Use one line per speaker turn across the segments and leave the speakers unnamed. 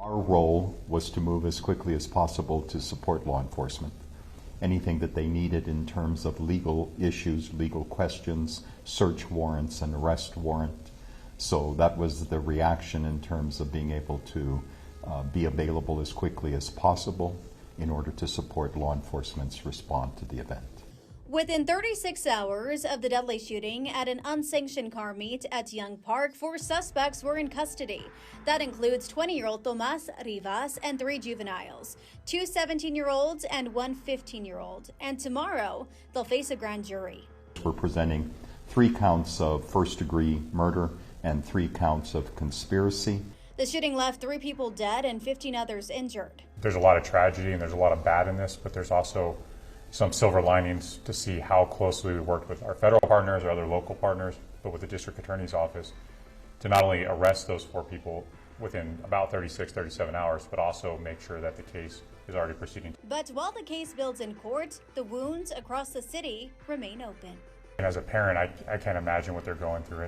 Our role was to move as quickly as possible to support law enforcement. Anything that they needed in terms of legal issues, legal questions, search warrants, and arrest warrant. So that was the reaction in terms of being able to be available as quickly as possible in order to support law enforcement's response to the event.
Within 36 hours of the deadly shooting at an unsanctioned car meet at Young Park, 4 suspects were in custody. That includes 20-year-old Tomas Rivas and 3 juveniles, 2 17-year-olds and 1 15-year-old. And tomorrow, they'll face a grand jury.
We're presenting 3 counts of first-degree murder and 3 counts of conspiracy.
The shooting left 3 people dead and 15 others injured.
There's a lot of tragedy and there's a lot of bad in this, but there's also some silver linings to see how closely we worked with our federal partners, our other local partners, but with the district attorney's office to not only arrest those 4 people within about 36, 37 hours, but also make sure that the case is already proceeding.
But while the case builds in court, the wounds across the city remain open.
And as a parent, I can't imagine what they're going through.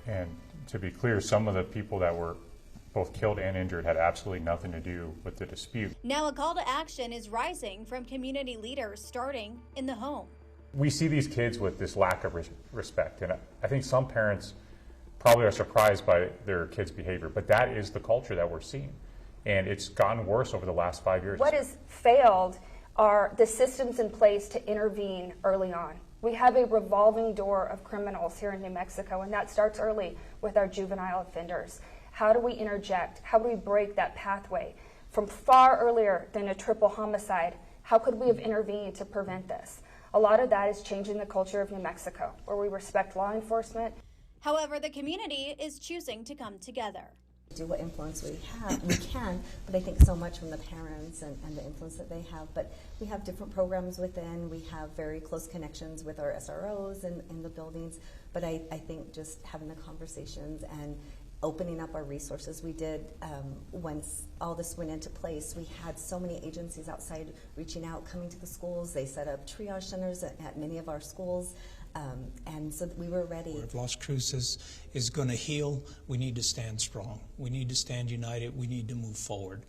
And to be clear, some of the people that were both killed and injured had absolutely nothing to do with the dispute.
Now a call to action is rising from community leaders, starting in the home.
We see these kids with this lack of respect, and I think some parents probably are surprised by their kids' behavior, but that is the culture that we're seeing, and it's gotten worse over the last 5 years.
What has failed are the systems in place to intervene early on. We have a revolving door of criminals here in New Mexico, and that starts early with our juvenile offenders. How do we interject? How do we break that pathway from far earlier than a triple homicide? How could we have intervened to prevent this? A lot of that is changing the culture of New Mexico, where we respect law enforcement.
However, the community is choosing to come together.
Do what influence we can, but I think so much from the parents and the influence that they have. But we have different programs within. We have very close connections with our SROs in the buildings. But I think just having the conversations and opening up our resources. We did, once all this went into place, we had so many agencies outside reaching out, coming to the schools. They set up triage centers at many of our schools, and so we were ready.
If Las Cruces is going to heal, we need to stand strong. We need to stand united. We need to move forward.